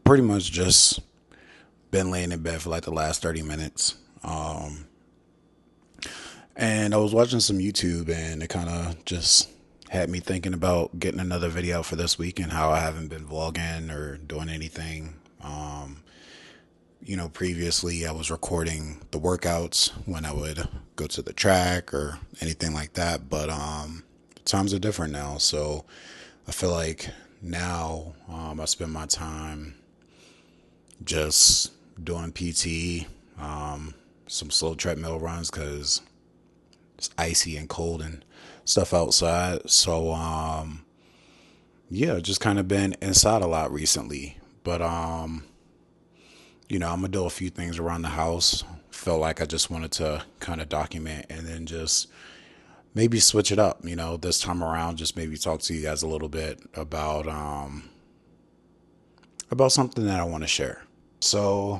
Pretty much just been laying in bed for like the last 30 minutes. And I was watching some YouTube and it kind of just had me thinking about getting another video for this week and how I haven't been vlogging or doing anything. Previously I was recording the workouts when I would go to the track or anything like that, but times are different now. So I feel like now I spend my time just doing PT, some slow treadmill runs because it's icy and cold and stuff outside. Yeah, just kind of been inside a lot recently. But I'm gonna do a few things around the house. Felt like I just wanted to kind of document and then just maybe switch it up. This time around, just maybe talk to you guys a little bit about something that I want to share. So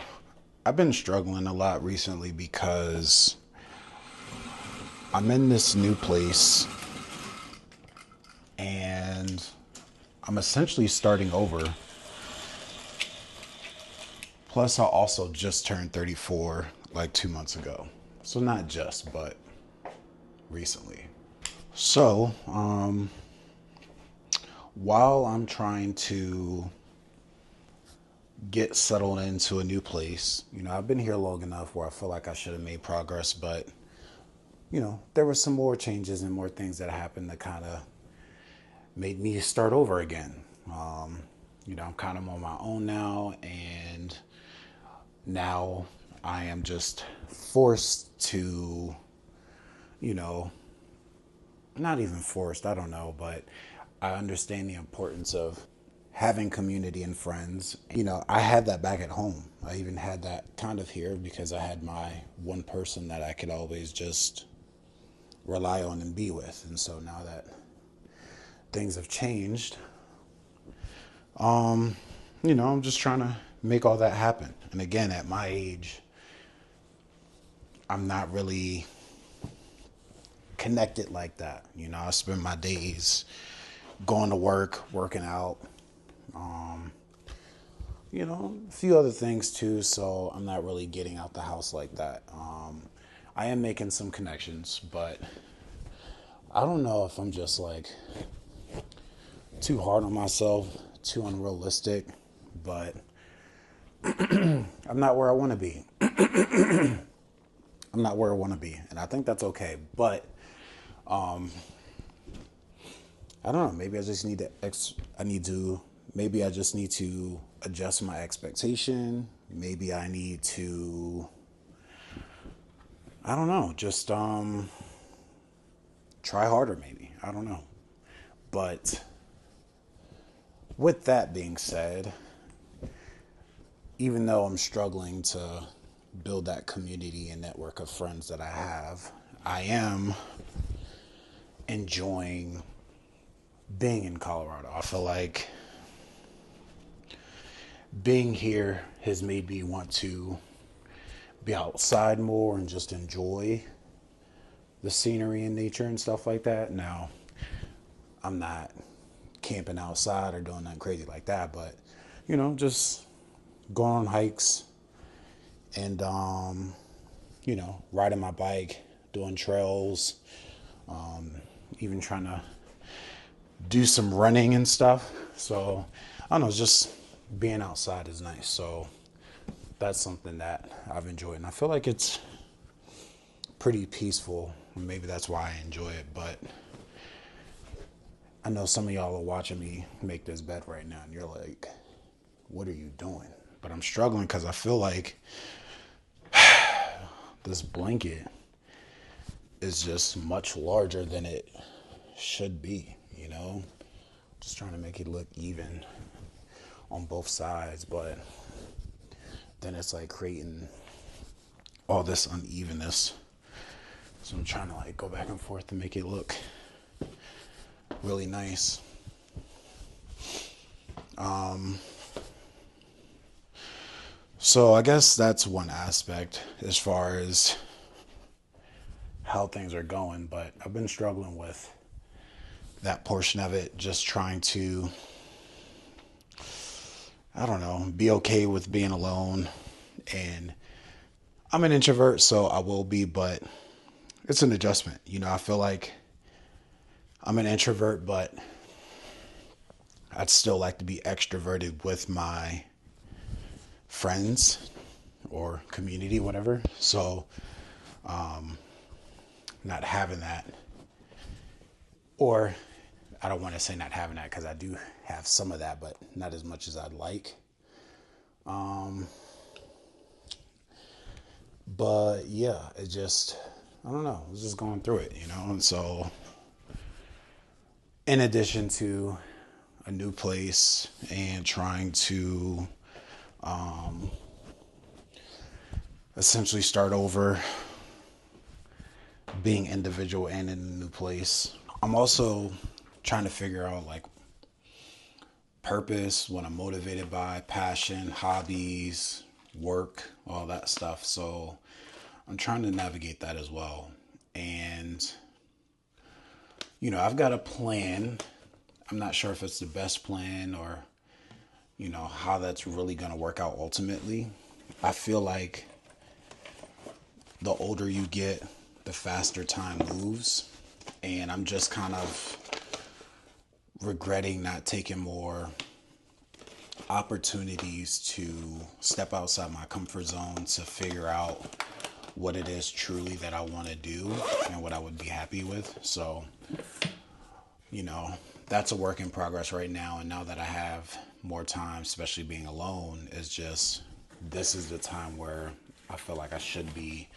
I've been struggling a lot recently because I'm in this new place and I'm essentially starting over. Plus, I also just turned 34 like 2 months ago. So, not just, but recently. So, while I'm trying to get settled into a new place, I've been here long enough where I feel like I should have made progress, but there were some more changes and more things that happened that kind of made me start over again. I'm kind of on my own now, and now I am just forced to, you know, not even forced, I don't know, but I understand the importance of having community and friends. I had that back at home. I even had that kind of here because I had my one person that I could always just rely on and be with. And so now that things have changed, I'm just trying to make all that happen. And again, at my age, I'm not really connected like that. I spend my days going to work, working out, a few other things too. So I'm not really getting out the house like that. I am making some connections, but I don't know if I'm just like too hard on myself, too unrealistic, but I'm not where I want to be. I'm not where I want to be, and I think that's okay. But I don't know. Maybe I just need to. Maybe I just need to adjust my expectation. Maybe I need to. I don't know. Just try harder. Maybe I don't know. But with that being said, even though I'm struggling to build that community and network of friends that I have, I am enjoying being in Colorado. I feel like being here has made me want to be outside more and just enjoy the scenery and nature and stuff like that. Now, I'm not camping outside or doing nothing crazy like that, but just going on hikes and riding my bike, doing trails, even trying to do some running and stuff. So I don't know, just being outside is nice. So that's something that I've enjoyed, and I feel like it's pretty peaceful. Maybe that's why I enjoy it. But I know some of y'all are watching me make this bed right now, and you're like, "What are you doing?" But I'm struggling because I feel like this blanket is just much larger than it should be. Just trying to make it look even on both sides, but then it's like creating all this unevenness. So I'm trying to like go back and forth to make it look really nice. So I guess that's one aspect as far as how things are going, but I've been struggling with that portion of it, just trying to I don't know, be okay with being alone. And I'm an introvert, so I will be, but it's an adjustment. I feel like I'm an introvert, but I'd still like to be extroverted with my friends or community, whatever. So, not having that, or I don't want to say not having that because I do have some of that, but not as much as I'd like. But yeah, I don't know, I was just going through it. And so, in addition to a new place and trying to essentially start over, being individual and in a new place, I'm also trying to figure out like purpose, what I'm motivated by, passion, hobbies, work, all that stuff. So I'm trying to navigate that as well. And, I've got a plan. I'm not sure if it's the best plan or, how that's really going to work out ultimately. I feel like the older you get, the faster time moves. And I'm just kind of regretting not taking more opportunities to step outside my comfort zone to figure out what it is truly that I want to do and what I would be happy with. So, you know, that's a work in progress right now. And now that I have more time, especially being alone, this is the time where I feel like I should be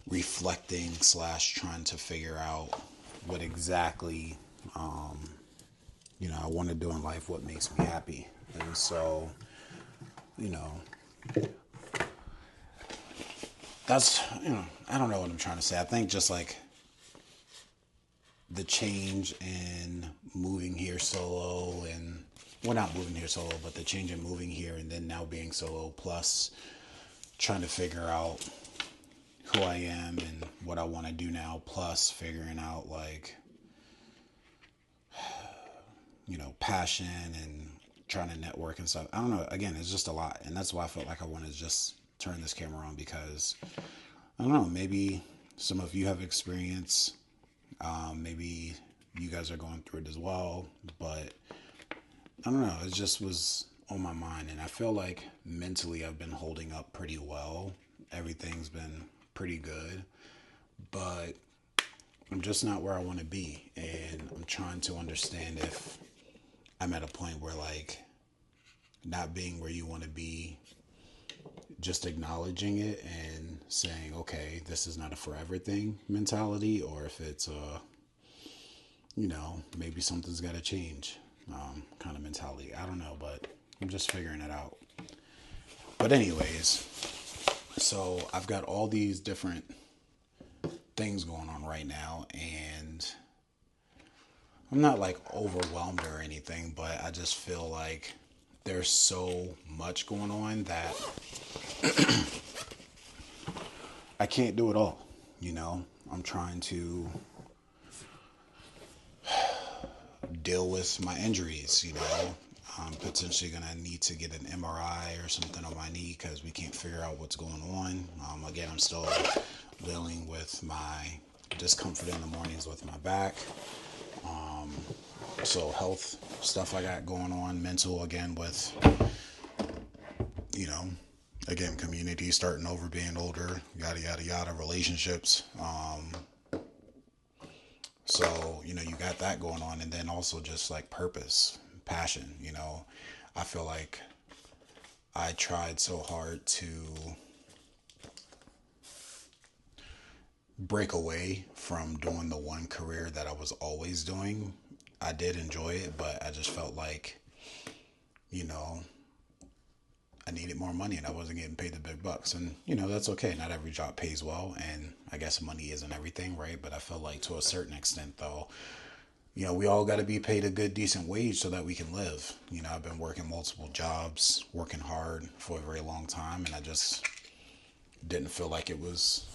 reflecting slash trying to figure out what exactly, I want to do in life, what makes me happy. And so, you know, that's, I don't know what I'm trying to say. I think just like the change in moving here solo and, well, not moving here solo, but the change in moving here and then now being solo, plus trying to figure out who I am and what I want to do now, plus figuring out like, passion and trying to network and stuff. I don't know. Again, it's just a lot. And that's why I felt like I wanted to just turn this camera on because, I don't know, maybe some of you have experience. Maybe you guys are going through it as well. But I don't know. It just was on my mind. And I feel like mentally I've been holding up pretty well. Everything's been pretty good. But I'm just not where I want to be. And I'm trying to understand if I'm at a point where like not being where you want to be, just acknowledging it and saying, okay, this is not a forever thing mentality, or if it's maybe something's got to change kind of mentality. I don't know, but I'm just figuring it out. But anyways, so I've got all these different things going on right now, and I'm not like overwhelmed or anything, but I just feel like there's so much going on that I can't do it all. I'm trying to deal with my injuries. I'm potentially going to need to get an MRI or something on my knee because we can't figure out what's going on. Again, I'm still dealing with my discomfort in the mornings with my back. So health stuff I got going on, mental again with, again, community starting over, being older, yada, yada, yada, relationships. So, you got that going on. And then also just like purpose, passion, I feel like I tried so hard to break away from doing the one career that I was always doing. I did enjoy it, but I just felt like, I needed more money and I wasn't getting paid the big bucks. And, that's okay. Not every job pays well. And I guess money isn't everything, right? But I feel like to a certain extent, though, we all got to be paid a good, decent wage so that we can live. I've been working multiple jobs, working hard for a very long time. And I just didn't feel like it was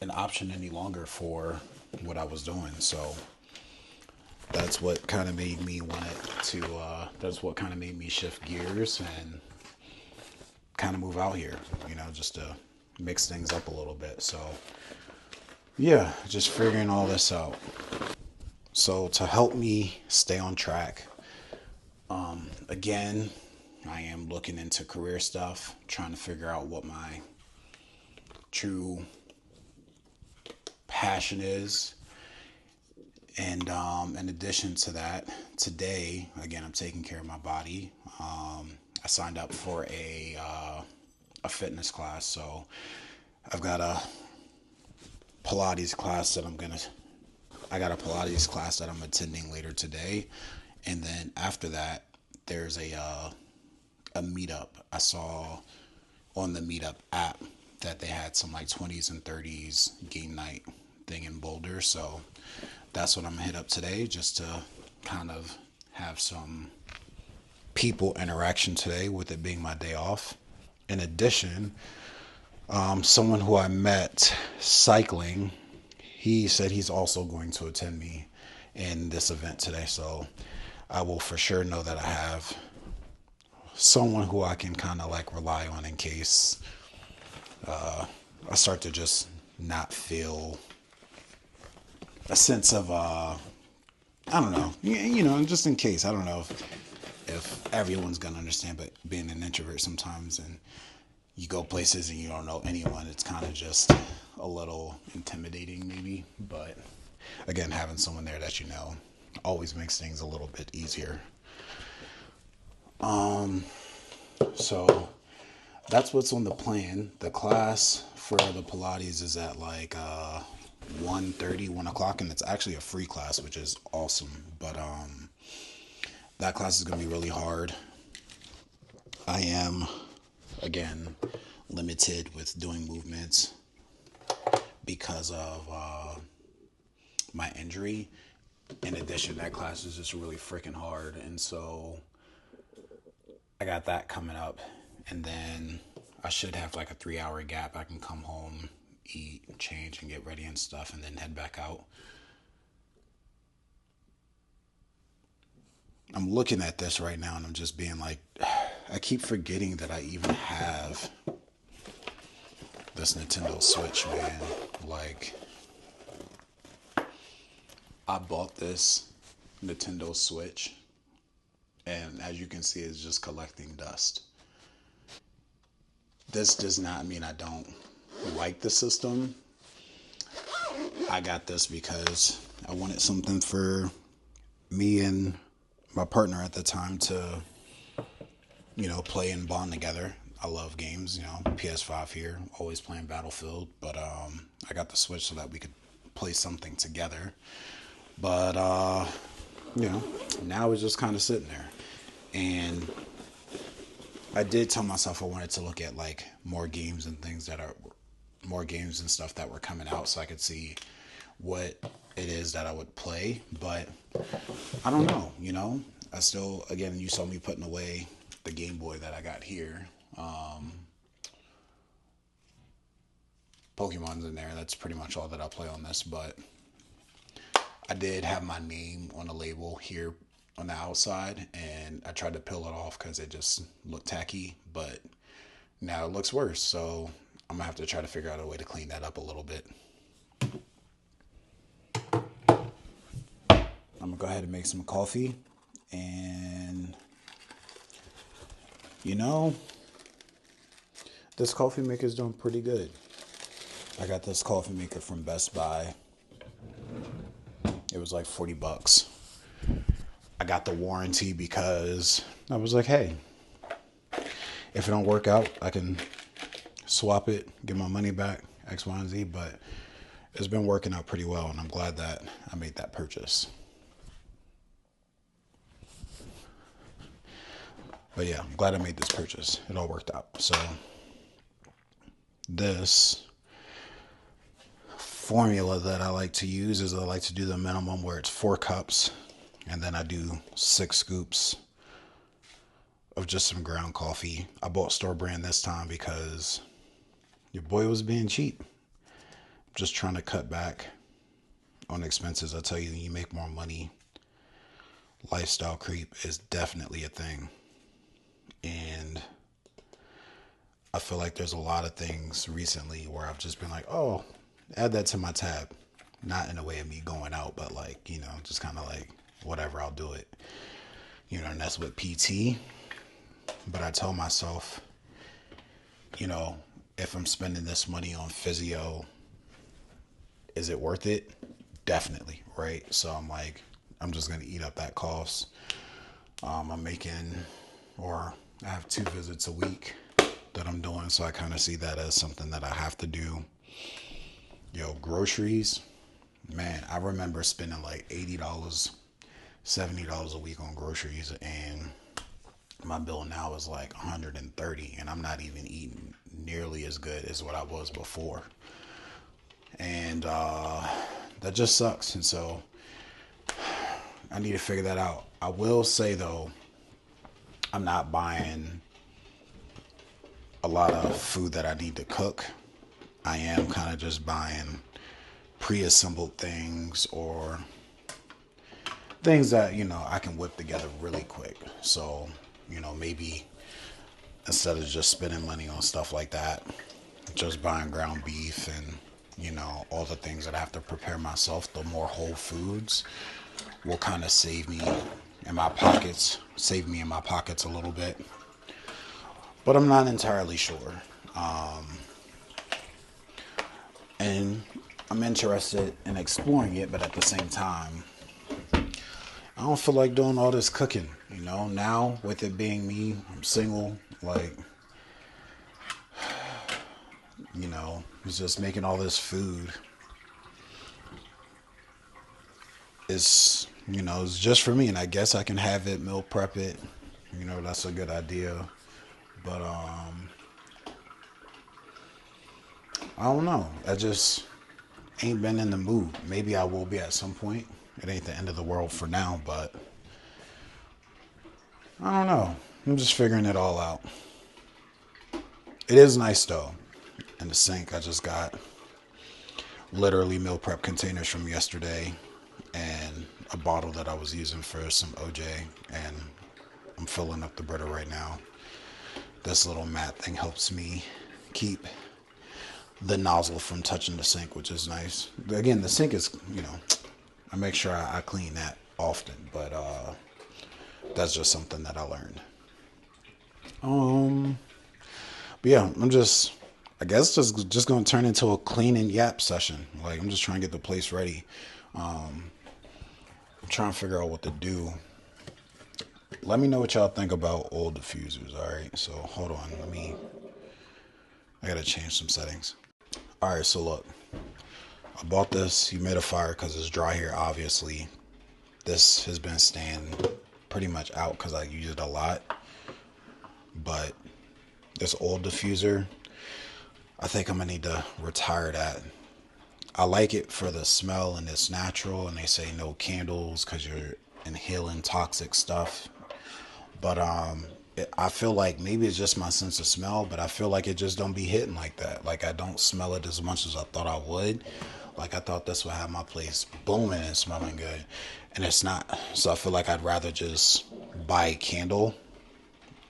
an option any longer for what I was doing. So that's what kind of made me want it to. That's what kind of made me shift gears and kind of move out here. Just to mix things up a little bit. So yeah, just figuring all this out. So to help me stay on track, again, I am looking into career stuff, trying to figure out what my true passion is. And in addition to that, today, again, I'm taking care of my body. I signed up for a fitness class, so I've got a Pilates class that I got a Pilates class that I'm attending later today, and then after that, there's a meetup. I saw on the meetup app that they had some like 20s and 30s game night thing in Boulder, so that's what I'm gonna hit up today, just to kind of have some people interaction today with it being my day off. In addition, someone who I met cycling, he said he's also going to attend me in this event today. So I will for sure know that I have someone who I can kind of like rely on in case I start to just not feel a sense of, I don't know, just in case. I don't know if everyone's going to understand, but being an introvert sometimes and you go places and you don't know anyone, it's kind of just a little intimidating maybe. But again, having someone there that you know always makes things a little bit easier. So that's what's on the plan. The class for the Pilates is at like 1:30, 1 o'clock, and it's actually a free class, which is awesome. But that class is going to be really hard. I am, again, limited with doing movements because of my injury. In addition, that class is just really freaking hard, and so I got that coming up, and then I should have like a 3-hour gap. I can come home, eat, change, and get ready and stuff, and then head back out. I'm looking at this right now, and I'm just being like, I keep forgetting that I even have this Nintendo Switch, man. Like, I bought this Nintendo Switch, and as you can see, it's just collecting dust. This does not mean I don't like the system. I got this because I wanted something for me and my partner at the time to, play and bond together. I love games, PS5 here, always playing Battlefield, but I got the Switch so that we could play something together. But now it's just kind of sitting there. And I did tell myself I wanted to look at like more games and stuff that were coming out so I could see what it is that I would play. But I don't know, I still, again, you saw me putting away the Game Boy that I got here. Pokemon's in there. That's pretty much all that I play on this, but I did have my name on a label here on the outside, and I tried to peel it off because it just looked tacky, but now it looks worse, so I'm gonna have to try to figure out a way to clean that up a little bit. I'm gonna go ahead and make some coffee, and this coffee maker is doing pretty good. I got this coffee maker from Best Buy. It was like $40. I got the warranty because I was like, hey, if it don't work out, I can swap it, get my money back, X, Y, and Z. But it's been working out pretty well, and I'm glad that I made that purchase. But yeah, I'm glad I made this purchase. It all worked out. So this formula that I like to use is I like to do the minimum where it's 4 cups, and then I do 6 scoops of just some ground coffee. I bought store brand this time because your boy was being cheap. Just trying to cut back on expenses. I tell you, you make more money lifestyle creep is definitely a thing. And I feel like there's a lot of things recently where I've just been like, oh, add that to my tab. Not in a way of me going out, but like, just kind of like, whatever, I'll do it. And that's with PT. But I tell myself, you know, if I'm spending this money on physio, is it worth it? Definitely, right? So I'm like, I'm just going to eat up that cost. I'm making, or I have 2 visits a week that I'm doing, so I kind of see that as something that I have to do. Groceries, man, I remember spending like $80, $70 a week on groceries, and my bill now is like 130, and I'm not even eating nearly as good as what I was before. And that just sucks. And so I need to figure that out. I will say though, I'm not buying a lot of food that I need to cook. I am kind of just buying pre-assembled things or things that, I can whip together really quick. So, maybe instead of just spending money on stuff like that, just buying ground beef and, all the things that I have to prepare myself, the more whole foods will kind of save me in my pockets a little bit. But I'm not entirely sure. And I'm interested in exploring it, but at the same time, I don't feel like doing all this cooking. Now with it being me, I'm single, like, it's just making all this food. It's just for me, and I guess I can have it, meal prep it. That's a good idea. But I don't know. I just ain't been in the mood. Maybe I will be at some point. It ain't the end of the world for now, but I don't know. I'm just figuring it all out. It is nice though. In the sink, I just got literally meal prep containers from yesterday and a bottle that I was using for some OJ, and I'm filling up the Brita right now. This little mat thing helps me keep the nozzle from touching the sink, which is nice. Again, the sink is, I make sure I clean that often, but that's just something that I learned. But yeah, I guess just gonna turn into a clean and yap session. Like, I'm just trying to get the place ready. I'm trying to figure out what to do. Let me know what y'all think about old diffusers. All right, so hold on. I gotta change some settings. All right, so look, I bought this humidifier because it's dry here. Obviously, this has been staying pretty much out because I use it a lot. But this old diffuser, I think I'm gonna need to retire that. I like it for the smell and it's natural, and they say no candles because you're inhaling toxic stuff. But I feel like maybe it's just my sense of smell, but I feel like it just don't be hitting like that. Like, I don't smell it as much as I thought I would. Like, I thought this would have my place booming and smelling good, and it's not. So I feel like I'd rather just buy a candle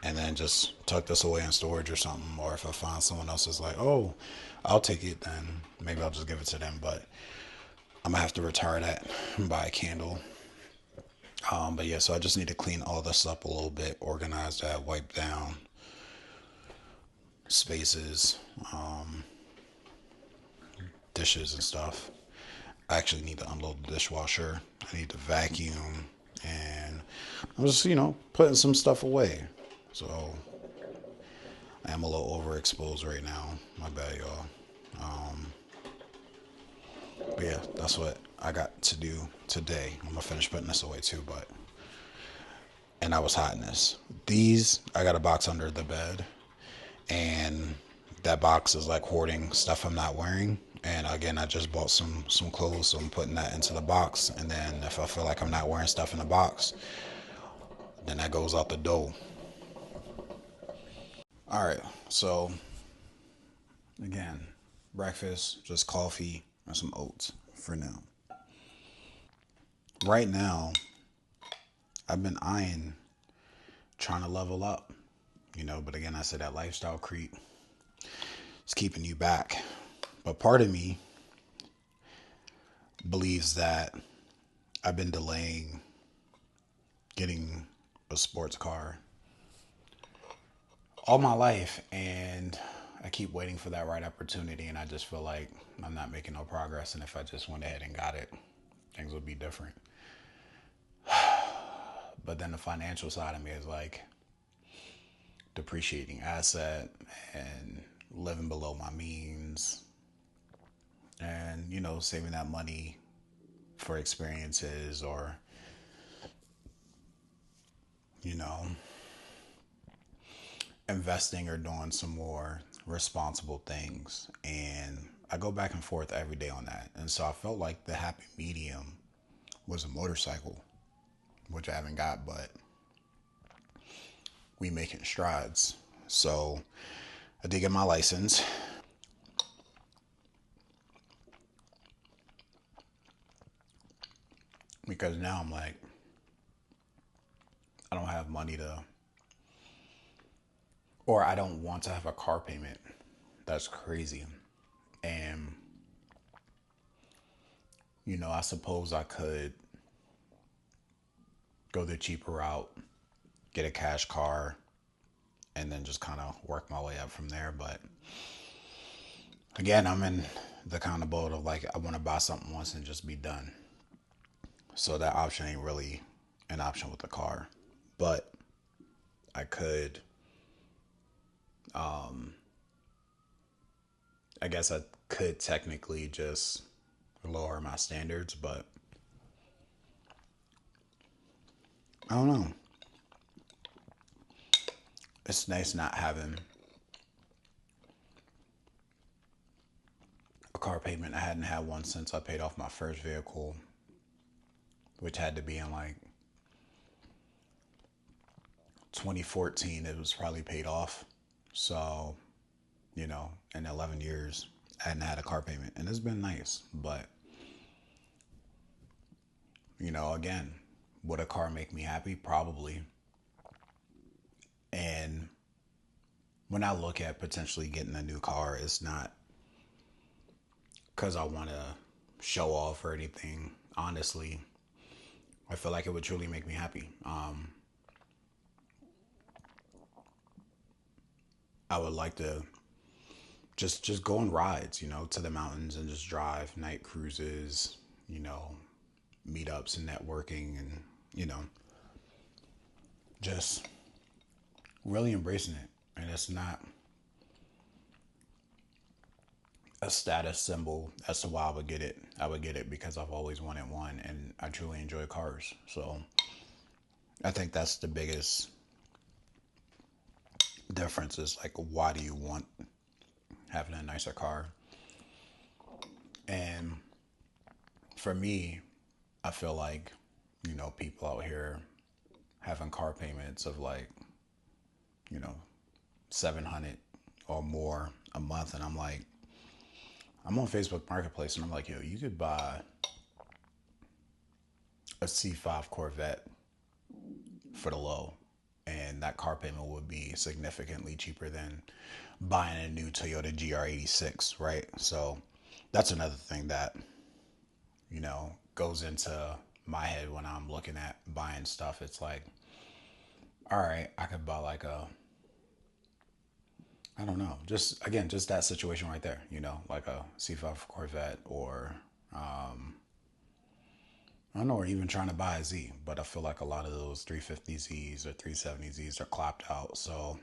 and then just tuck this away in storage or something. Or if I find someone else is like, oh, I'll take it, then maybe I'll just give it to them. But I'm gonna have to retire that and buy a candle. But yeah, so I just need to clean all this up a little bit, organize that, wipe down spaces, dishes and stuff. I actually need to unload the dishwasher. I need to vacuum, and I'm just, putting some stuff away. So I am a little overexposed right now. My bad, y'all. But yeah, that's what I got to do today. I'm gonna finish putting this away too, and I was hiding this. These, I got a box under the bed, and that box is like hoarding stuff I'm not wearing. And again, I just bought some clothes, so I'm putting that into the box. And then if I feel like I'm not wearing stuff in the box, then that goes out the door. All right, so again, breakfast, just coffee and some oats for now. Right now, I've been eyeing trying to level up, but again, I said that lifestyle creep is keeping you back. But part of me believes that I've been delaying getting a sports car all my life, and I keep waiting for that right opportunity, and I just feel like I'm not making no progress. And if I just went ahead and got it, things would be different. But then the financial side of me is like depreciating asset and living below my means, and saving that money for experiences, or you know investing or doing some more responsible things. And I go back and forth every day on that. And so I felt like the happy medium was a motorcycle, which I haven't got, but we making strides. So I did get my license. Because now I'm like, I don't have money to, or I don't want to have a car payment. That's crazy. And, I suppose I could go the cheaper route, get a cash car, and then just kind of work my way up from there. But again, I'm in the kind of boat of like, I want to buy something once and just be done. So that option ain't really an option with the car. But I could, I guess I could technically just lower my standards, but I don't know. It's nice not having a car payment. I hadn't had one since I paid off my first vehicle, which had to be in like 2014. It was probably paid off. So, in 11 years, I hadn't had a car payment. And it's been nice. But, again, would a car make me happy? Probably. And when I look at potentially getting a new car, it's not because I want to show off or anything. Honestly, I feel like it would truly make me happy. I would like to just go on rides, to the mountains and just drive night cruises, you know, meetups and networking, and just really embracing it. And it's not a status symbol as to why I would get it. I would get it because I've always wanted one, and I truly enjoy cars. So I think that's the biggest difference, is like, why do you want having a nicer car? And for me, I feel like, people out here having car payments of like, you know, 700 or more a month. And I'm like, I'm on Facebook Marketplace and I'm like, yo, you could buy a C5 Corvette for the low, and that car payment would be significantly cheaper than buying a new Toyota GR86, right? So that's another thing that, goes into my head when I'm looking at buying stuff. It's like, all right, I could buy like I don't know, just again, just that situation right there, like a C5 Corvette, or I don't know, or even trying to buy a Z, but I feel like a lot of those 350Zs or 370Zs are clapped out. So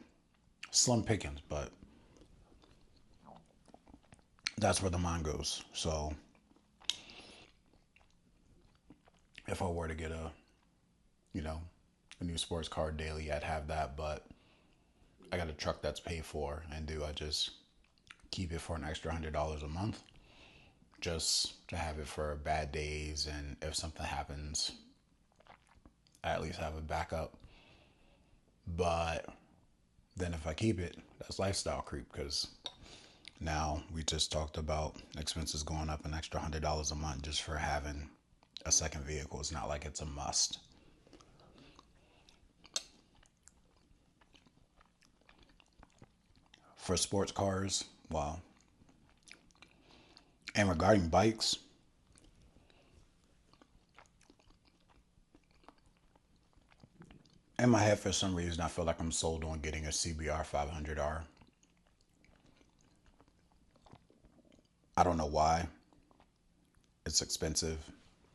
slim pickings, but that's where the mind goes. So if I were to get a new sports car daily, I'd have that. But I got a truck that's paid for, and do I just keep it for an extra $100 a month just to have it for bad days? And if something happens, I at least have a backup. But then if I keep it, that's lifestyle creep, because now we just talked about expenses going up an extra $100 a month just for having a second vehicle. It's not like it's a must. for sports cars. Wow. And regarding bikes, in my head, for some reason, I feel like I'm sold on getting a CBR 500R. I don't know why. It's expensive.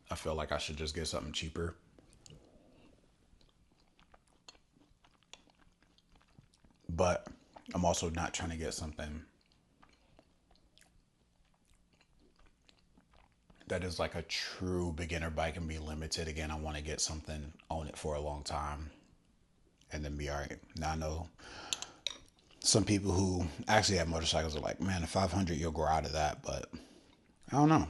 I feel like I should just get something cheaper. But I'm also not trying to get something that is like a true beginner bike and be limited. Again, I want to get something, own it for a long time, and then be all right. Now I know some people who actually have motorcycles are like, man, a 500, you'll grow out of that. But I don't know.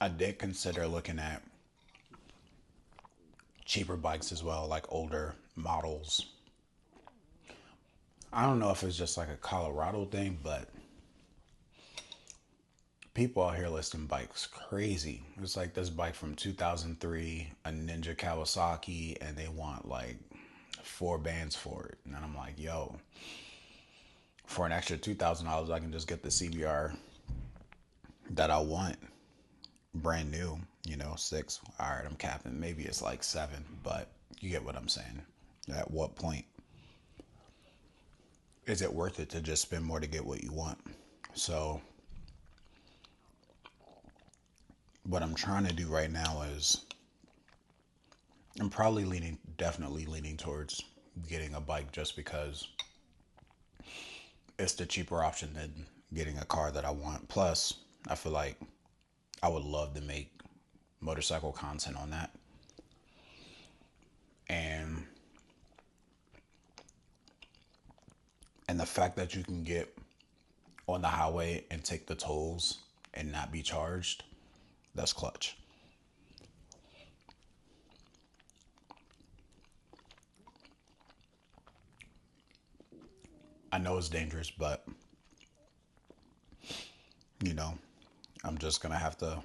I did consider looking at cheaper bikes as well, like older models. I don't know if it's just like a Colorado thing, but people out here listing bikes crazy. It's like this bike from 2003, a Ninja Kawasaki, and they want like 4 bands for it. And I'm like, yo, for an extra $2,000, I can just get the CBR that I want, brand new. You know, six. All right, I'm capping. Maybe it's like 7, but you get what I'm saying. At what point is it worth it to just spend more to get what you want? So what I'm trying to do right now is I'm probably definitely leaning towards getting a bike just because it's the cheaper option than getting a car that I want. Plus, I feel like I would love to make motorcycle content on that. And the fact that you can get on the highway and take the tolls and not be charged, that's clutch. I know it's dangerous, but you know, I'm just gonna have to.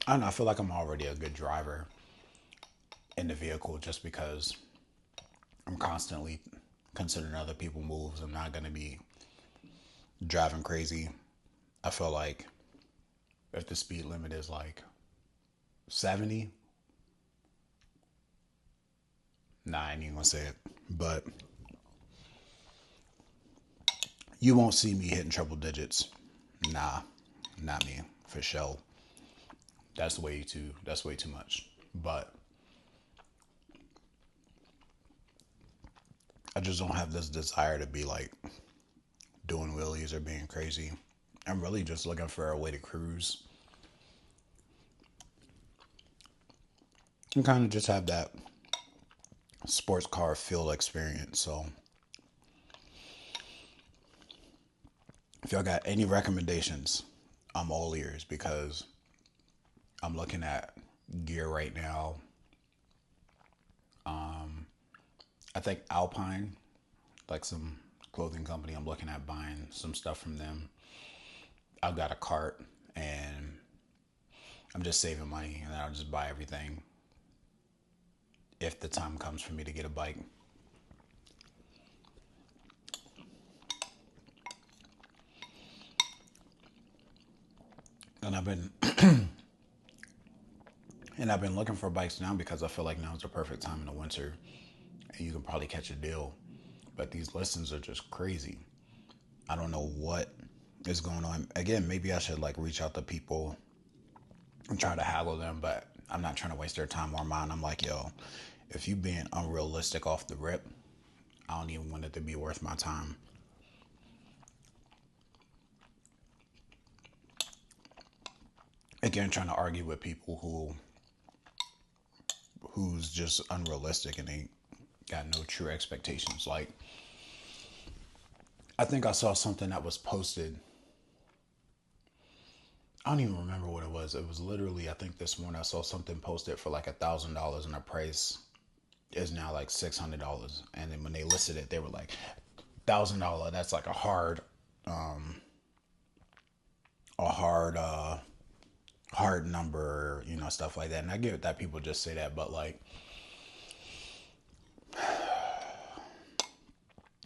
I don't know. I feel like I'm already a good driver in the vehicle just because I'm constantly considering other people's moves. I'm not gonna be driving crazy. I feel like if the speed limit is like 70, nah, I ain't even gonna say it. But you won't see me hitting triple digits. Nah, not me for sure. That's way too. That's way too much. But I just don't have this desire to be like doing wheelies or being crazy. I'm really just looking for a way to cruise and kind of just have that sports car feel experience. So if y'all got any recommendations, I'm all ears because I'm looking at gear right now. I think Alpine, like some clothing company, I'm looking at buying some stuff from them. I've got a cart and I'm just saving money and then I'll just buy everything if the time comes for me to get a bike. And I've been looking for bikes now because I feel like now is the perfect time in the winter and you can probably catch a deal. But these listings are just crazy. I don't know what is going on. Again, maybe I should like reach out to people and try to haggle them, but I'm not trying to waste their time or mine. I'm like, yo, if you being unrealistic off the rip, I don't even want it to be worth my time. Again, trying to argue with people who's just unrealistic and they got no true expectations. Like, I think I saw something that was posted. I don't even remember what it was. It was literally, I think this morning I saw something posted for like $1,000 and the price is now like $600. And then when they listed it, they were like, $1,000. That's like a hard, hard number, stuff like that. And I get that people just say that, but like,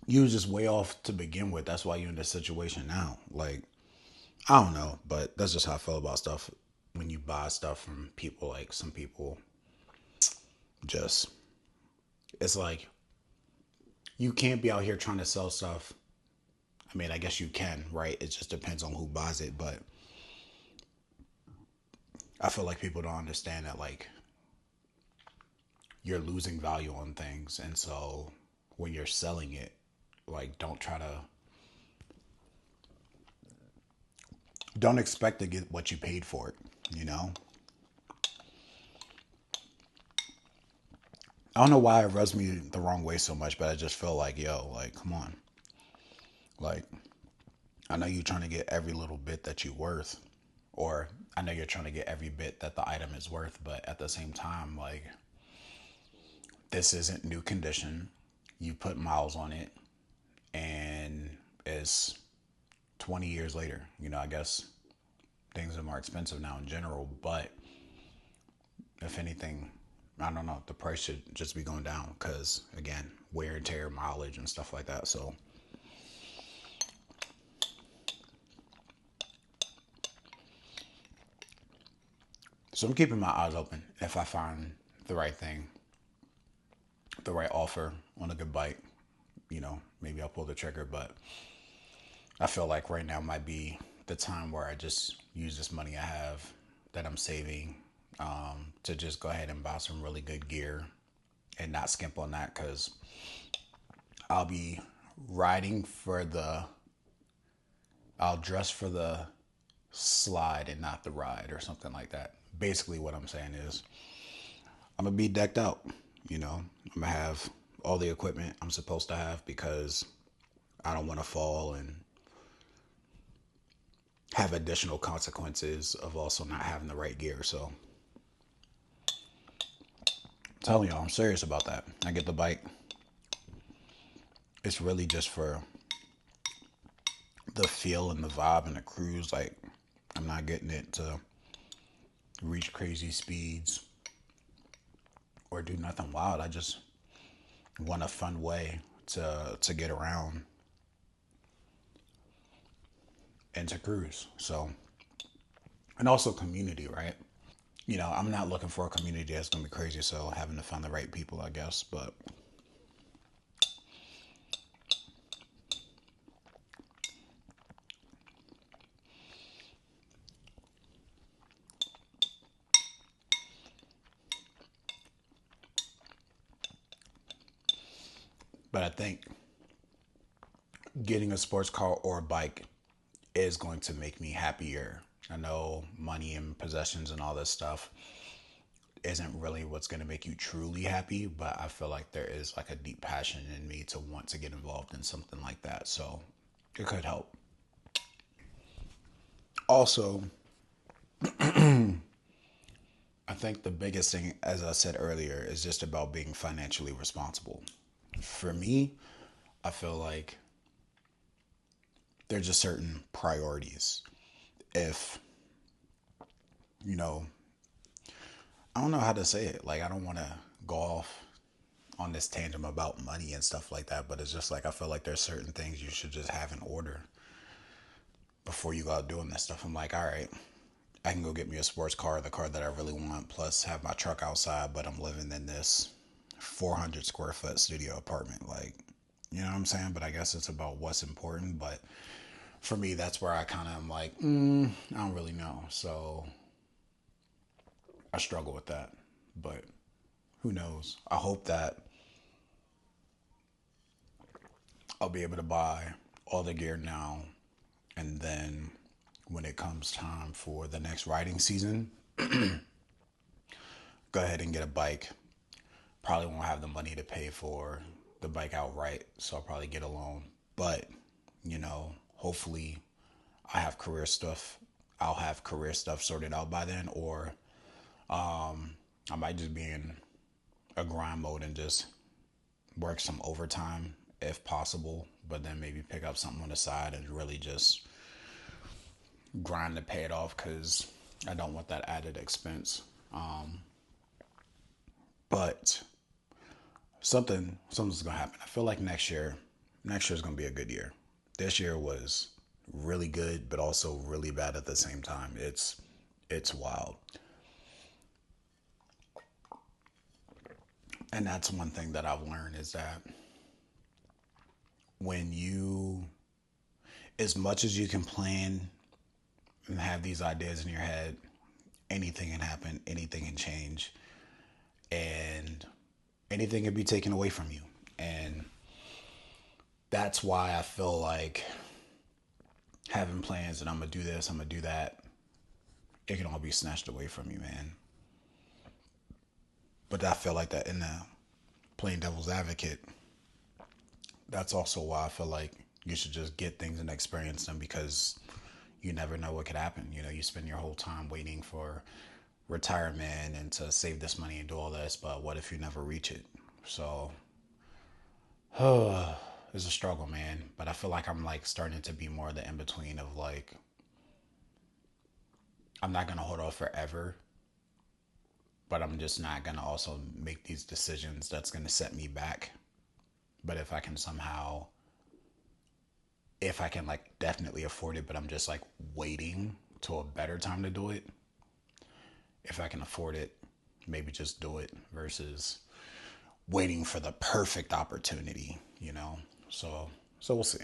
you was just way off to begin with. That's why you're in this situation now. Like, I don't know, but that's just how I feel about stuff. When you buy stuff from people, like some people just, it's like, you can't be out here trying to sell stuff. I mean, I guess you can, right? It just depends on who buys it. But I feel like people don't understand that, like, you're losing value on things. And so when you're selling it, like, don't expect to get what you paid for it, you know? I don't know why it rubs me the wrong way so much, but I just feel like, yo, like, come on. Like, I know you're trying to get every little bit that you're worth, or I know you're trying to get every bit that the item is worth, but at the same time, like, this isn't new condition. You put miles on it, and it's 20 years later. I guess things are more expensive now in general, but if anything, I don't know, the price should just be going down because, again, wear and tear, mileage, and stuff like that. So I'm keeping my eyes open. If I find the right thing, the right offer on a good bike, maybe I'll pull the trigger. But I feel like right now might be the time where I just use this money I have that I'm saving to just go ahead and buy some really good gear and not skimp on that, because I'll be riding for I'll dress for the slide and not the ride, or something like that. Basically, what I'm saying is I'm gonna be decked out. I'm gonna have all the equipment I'm supposed to have because I don't want to fall and have additional consequences of also not having the right gear. So, I'm telling y'all, I'm serious about that. I get the bike. It's really just for the feel and the vibe and the cruise. Like, I'm not getting it to reach crazy speeds or do nothing wild. I just want a fun way to get around and to cruise. So, and also community, right? I'm not looking for a community that's gonna be crazy. So having to find the right people, I guess. But I think getting a sports car or a bike is going to make me happier. I know money and possessions and all this stuff isn't really what's going to make you truly happy, but I feel like there is like a deep passion in me to want to get involved in something like that. So it could help. Also, I think the biggest thing, as I said earlier, is just about being financially responsible. For me, I feel like there's just certain priorities. If, you know, I don't know how to say it. Like, I don't want to go off on this tangent about money and stuff like that, but it's just like I feel like there's certain things you should just have in order before you go out doing this stuff. I'm like, all right, I can go get me a sports car, the car that I really want, plus have my truck outside, but I'm living in this 400 square foot studio apartment. Like, you know what I'm saying? But I guess it's about what's important. But for me, that's where I kind of am like, I don't really know. So I struggle with that. But who knows? I hope that I'll be able to buy all the gear now, and then when it comes time for the next riding season, go ahead and get a bike. Probably won't have the money to pay for the bike outright, so I'll probably get a loan. But, hopefully I have career stuff. I'll have career stuff sorted out by then, or I might just be in a grind mode and just work some overtime if possible, but then maybe pick up something on the side and really just grind to pay it off because I don't want that added expense. But something's gonna happen. I feel like next year's gonna be a good year. This year was really good, but also really bad at the same time. It's wild. And that's one thing that I've learned is that when you, as much as you can plan and have these ideas in your head, anything can happen, anything can change, and anything can be taken away from you. And that's why I feel like having plans and I'm gonna do this, I'm gonna do that, it can all be snatched away from you, man. But I feel like that in the playing devil's advocate, that's also why I feel like you should just get things and experience them because you never know what could happen. You know, you spend your whole time waiting for retirement and to save this money and do all this, but what if you never reach it? So, it's a struggle, man. But I feel like I'm like starting to be more the in between of like, I'm not gonna hold off forever, but I'm just not gonna also make these decisions that's gonna set me back. But if I can somehow, if I can like definitely afford it, but I'm just like waiting till a better time to do it. If I can afford it, maybe just do it versus waiting for the perfect opportunity, you know? So we'll see.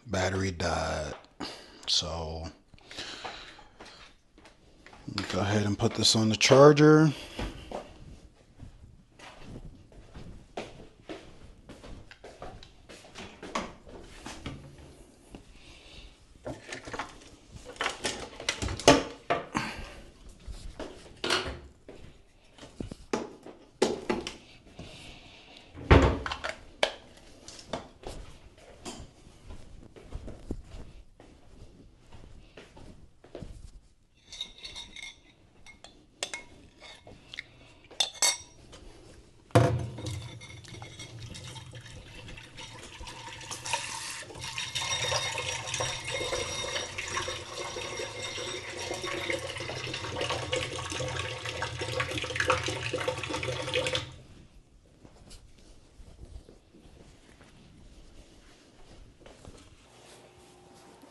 Battery died. So go ahead and put this on the charger.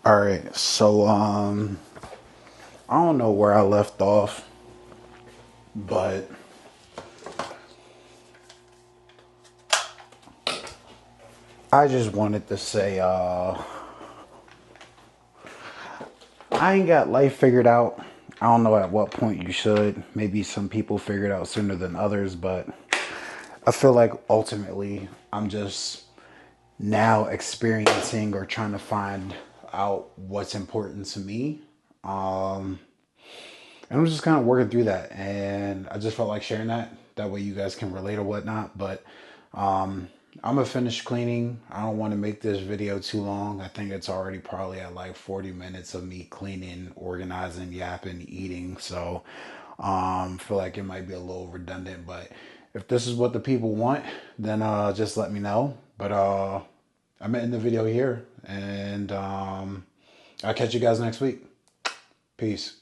All right. So I don't know where I left off, but I just wanted to say I ain't got life figured out. I don't know at what point you should. Maybe some people figure it out sooner than others, but I feel like ultimately I'm just now experiencing or trying to find out what's important to me. And I'm just kind of working through that. And I just felt like sharing that. That way you guys can relate or whatnot. But I'm going to finish cleaning. I don't want to make this video too long. I think it's already probably at like 40 minutes of me cleaning, organizing, yapping, eating. So I feel like it might be a little redundant. But if this is what the people want, then just let me know. But I'm ending the video here. And I'll catch you guys next week. Peace.